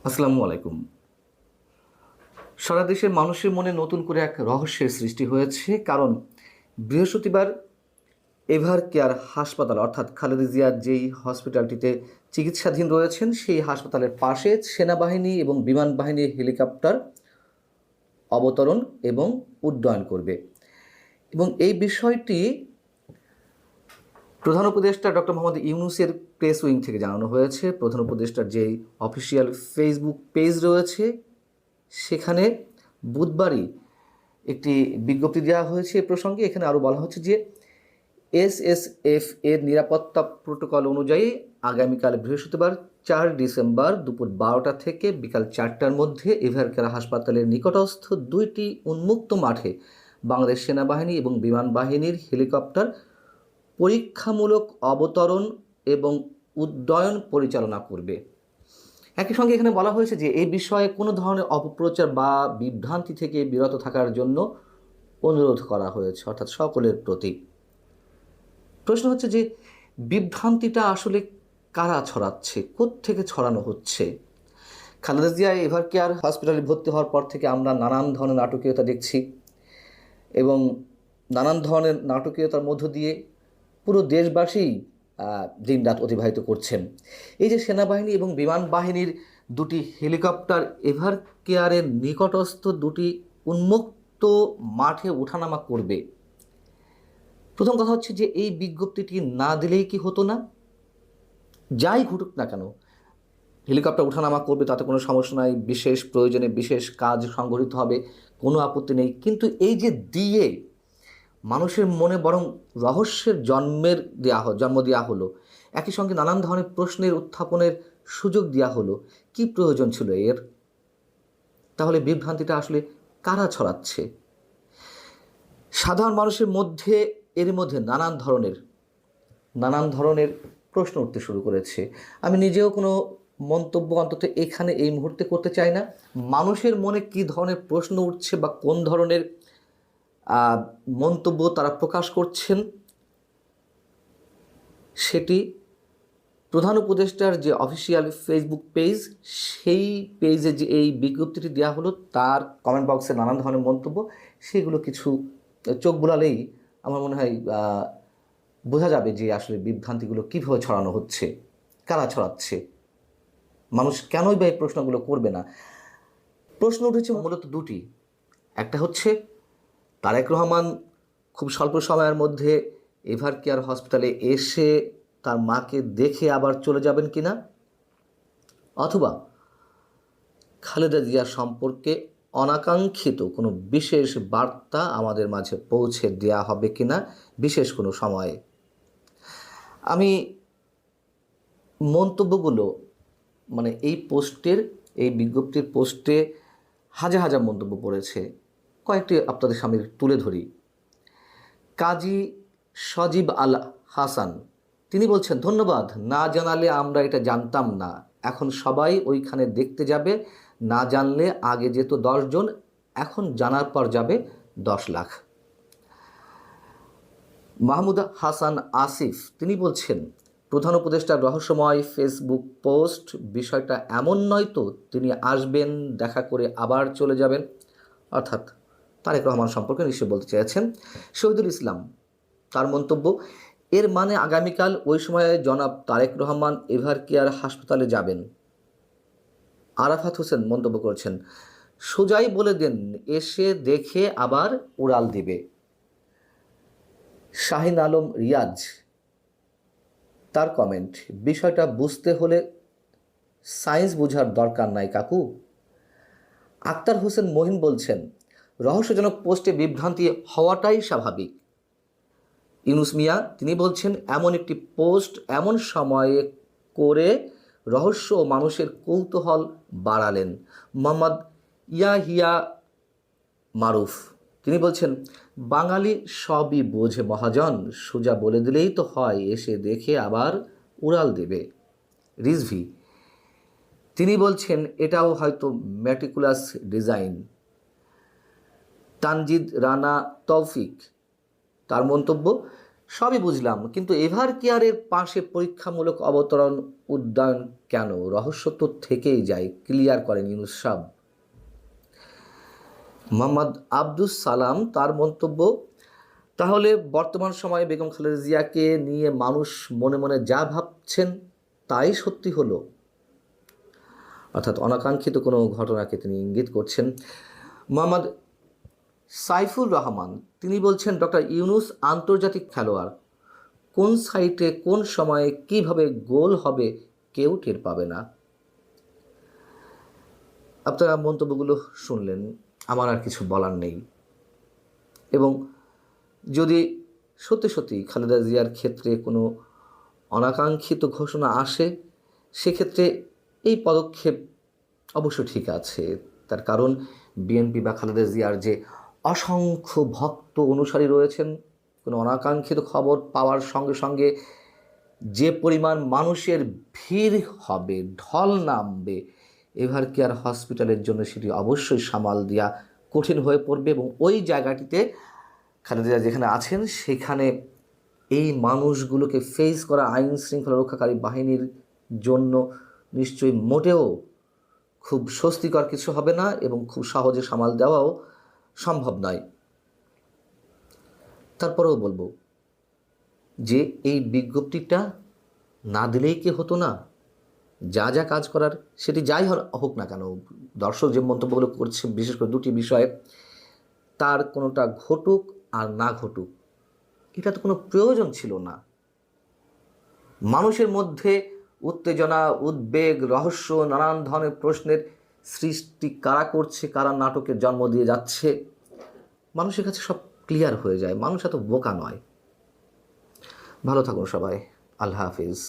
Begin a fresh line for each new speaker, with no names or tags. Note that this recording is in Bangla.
আসসালামু আলাইকুম। সারা দেশের মানুষের মনে নতুন করে এক রহস্যের সৃষ্টি হয়েছে। কারণ বৃহস্পতিবার এভার কেয়ার হাসপাতাল অর্থাৎ খালেদা জিয়া যেই হসপিটালটিতে চিকিৎসাধীন রয়েছেন সেই হাসপাতালের পাশে সেনাবাহিনী এবং বিমান বাহিনীর হেলিকপ্টার অবতরণ এবং উড্ডয়ন করবে। এবং এই বিষয়টি প্রধান উপদেষ্টা ডক্টর মোহাম্মদ ইউনূসের প্রেস উইং থেকে জানানো হয়েছে। প্রধান উপদেষ্টার যেই অফিসিয়াল ফেসবুক পেজ রয়েছে সেখানে বুধবারই একটি বিজ্ঞপ্তি দেওয়া হয়েছে এ প্রসঙ্গে। এখানে আরও বলা হচ্ছে যে এসএসএফ এর নিরাপত্তা প্রোটোকল অনুযায়ী আগামীকাল বৃহস্পতিবার 4 ডিসেম্বর দুপুর 12টা থেকে বিকাল 4টার মধ্যে এভারকেয়ার হাসপাতালের নিকটস্থ 2টি উন্মুক্ত মাঠে বাংলাদেশ সেনাবাহিনী এবং বিমান বাহিনীর হেলিকপ্টার পরীক্ষামূলক অবতরণ এবং উড্ডয়ন পরিচালনা করবে। একই সঙ্গে এখানে বলা হয়েছে যে এই বিষয়ে কোনো ধরনের অপপ্রচার বা বিভ্রান্তি থেকে বিরত থাকার জন্য অনুরোধ করা হয়েছে, অর্থাৎ সকলের প্রতি। প্রশ্ন হচ্ছে যে বিভ্রান্তিটা আসলে কারা ছড়াচ্ছে, কোত্থেকে ছড়ানো হচ্ছে? খালেদা জিয়া এভারকেয়ার হসপিটালে ভর্তি হওয়ার পর থেকে আমরা নানান ধরনের নাটকীয়তা দেখছি এবং নানান ধরনের নাটকীয়তার মধ্য দিয়ে পুরো দেশবাসী দিনরাত অতিবাহিত করছেন। এই যে সেনাবাহিনী এবং বিমান বাহিনীর 2টি হেলিকপ্টার এভারকেয়ারের নিকটস্থ 2টি উন্মুক্ত মাঠে ওঠানামা করবে, প্রথম কথা হচ্ছে যে এই বিজ্ঞপ্তিটি না দিলেই কি হতো না? যাই ঘটুক না কেন, হেলিকপ্টার ওঠানামা করবে, তাতে কোনো সমস্যা নাই। বিশেষ প্রয়োজনে বিশেষ কাজ সংঘটিত হবে, কোনো আপত্তি নেই। কিন্তু এই যে দিয়ে মানুষের মনে বরং রহস্যের জন্ম দেওয়া হলো, একই সঙ্গে নানান ধরনের প্রশ্নের উত্থাপনের সুযোগ দেওয়া হলো, কি প্রয়োজন ছিল এর? তাহলে বিভ্রান্তিটা আসলে কারা ছড়াচ্ছে? সাধারণ মানুষের মধ্যে এর মধ্যে নানান ধরনের প্রশ্ন উঠতে শুরু করেছে। আমি নিজেও কোনো মন্তব্য অন্তত এখানে এই মুহূর্তে করতে চাই না। মানুষের মনে কী ধরনের প্রশ্ন উঠছে বা কোন ধরনের মন্তব্য তারা প্রকাশ করছেন সেটি প্রধান উপদেষ্টার যে অফিসিয়াল ফেসবুক পেজ, সেই পেজে যে এই বিজ্ঞপ্তিটি দেওয়া হলো তার কমেন্ট বক্সে নানান ধরনের মন্তব্য, সেগুলো কিছু চোখ বুলালেই আমার মনে হয় বোঝা যাবে যে আসলে বিভ্রান্তিগুলো কীভাবে ছড়ানো হচ্ছে, কারা ছড়াচ্ছে, মানুষ কেনই বা এই প্রশ্নগুলো করবে না। প্রশ্ন উঠেছে মূলত 2টি। একটা হচ্ছে তারেক রহমান খুব স্বল্প সময়ের মধ্যে এভারকেয়ার হসপিটালে এসে তার মাকে দেখে আবার চলে যাবেন কিনা, অথবা খালেদা জিয়া সম্পর্কে অনাকাঙ্ক্ষিত কোনো বিশেষ বার্তা আমাদের মাঝে পৌঁছে দেওয়া হবে কিনা বিশেষ কোনো সময়ে। আমি মন্তব্যগুলো এই বিজ্ঞপ্তির পোস্টে হাজার হাজার মন্তব্য পড়েছে, কয়েকটি আপনাদের সামনে তুলে ধরি। কাজী সজীব আল হাসান তিনি বলছেন, ধন্যবাদ, না জানালে আমরা এটা জানতাম না, এখন সবাই ওইখানে দেখতে যাবে, না জানলে আগে যেত 10 জন, এখন জানার পর যাবে 10 লাখ। মাহমুদ হাসান আসিফ তিনি বলছেন, প্রধান উপদেষ্টার রহস্যময় ফেসবুক পোস্ট, বিষয়টা এমন নয় তো তিনি আসবেন, দেখা করে আবার চলে যাবেন, অর্থাৎ তারেক রহমান সম্পর্কে নিশ্চয়ই বলতে চেয়েছেন। শহীদুল ইসলাম তার মন্তব্য, এর মানে আগামীকাল ওই সময়ে জনাব তারেক রহমান এভারকেয়ার হাসপাতালে যাবেন। আরাফাত হোসেন মন্তব্য করছেন, সোজাই বলে দেন এসে দেখে আবার উড়াল দিবে। শাহিন আলম রিয়াজ তার কমেন্ট, বিষয়টা বুঝতে হলে সায়েন্স বোঝার দরকার নাই কাকু। আক্তার হোসেন মহিন বলছেন, রহস্যজনক পোস্টে বিভ্রান্তি হওয়াটাই স্বাভাবিক। ইউনুস মিয়া তিনি বলছেন, এমন একটি পোস্ট এমন সময়ে করে রহস্য ও মানুষের কৌতূহল বাড়ালেন। মোহাম্মদ ইয়াহিয়া মারুফ তিনি বলছেন, বাঙালি সবই বোঝে মহাজন, সোজা বলে দিলেই তো হয়, এসে দেখে আবার উড়াল দেবে। রিজভি তিনি বলছেন, এটাও হয়তো ম্যাটিকুলাস ডিজাইন। তানজিদ রানা তৌফিক তার মন্তব্য, সবই বুঝলাম, কিন্তু এভার কেয়ারের পাশে পরীক্ষামূলক অবতরণ উড্ডয়ন কেন? রহস্য তো থেকেই যায়, ক্লিয়ার করেন ইউনূস সাহেব। মোহাম্মদ আব্দুস সালাম তার মন্তব্য, তাহলে বর্তমান সময়ে বেগম খালেদা জিয়াকে নিয়ে মানুষ মনে মনে যা ভাবছেন তাই সত্যি হলো, অর্থাৎ অনাকাঙ্ক্ষিত কোনো ঘটনাকে তিনি ইঙ্গিত করছেন। মোহাম্মদ সাইফুর রহমান তিনি বলছেন, ডক্টর ইউনূস আন্তর্জাতিক খেলোয়াড়, কোন সাইটে কোন সময়ে কিভাবে গোল হবে কেউ টের পাবে না। আপনারা মন্তব্যগুলো শুনলেন, আমার আর কিছু বলার নেই। এবং যদি সত্যি সত্যি খালেদা জিয়ার ক্ষেত্রে কোনো অনাকাঙ্ক্ষিত ঘোষণা আসে, সেক্ষেত্রে এই পদক্ষেপ অবশ্য ঠিক আছে। তার কারণ বিএনপি বা খালেদা জিয়ার যে অসংখ্য ভক্ত অনুসারী রয়েছেন, কোনো অনাকাঙ্ক্ষিত খবর পাওয়ার সঙ্গে সঙ্গে যে পরিমাণ মানুষের ভিড় হবে, ঢল নামবে, এভার কেয়ার হসপিটালের জন্য সেটি অবশ্যই সামাল দেওয়া কঠিন হয়ে পড়বে। এবং ওই জায়গাটিতে খালেদা জিয়া যেখানে আছেন সেখানে এই মানুষগুলোকে ফেস করা আইন শৃঙ্খলা রক্ষাকারী বাহিনীর জন্য নিশ্চয়ই মোটেও খুব স্বস্তিকর কিছু হবে না, এবং খুব সহজে সামাল দেওয়াও সম্ভব নয়। তারপরেও বলবো যে এই বিজ্ঞপ্তিটা না দিলেই কি হতো না? যা যা কাজ করার সেটি যাই হোক না কেন, দর্শক যে মন্তব্যগুলো করছে বিশেষ করে দুটি বিষয়ে, তার কোনোটা ঘটুক আর না ঘটুক, এটা তো কোনো প্রয়োজন ছিল না। মানুষের মধ্যে উত্তেজনা, উদ্বেগ, রহস্য, নানান ধরনের প্রশ্নের সৃষ্টি কারা করছে, কারা নাটকের জন্ম দিয়ে যাচ্ছে, মানুষের কাছে সব ক্লিয়ার হয়ে যায়। মানুষ এত বোকা নয়। ভালো থাকুন সবাই, আল্লাহ হাফিজ।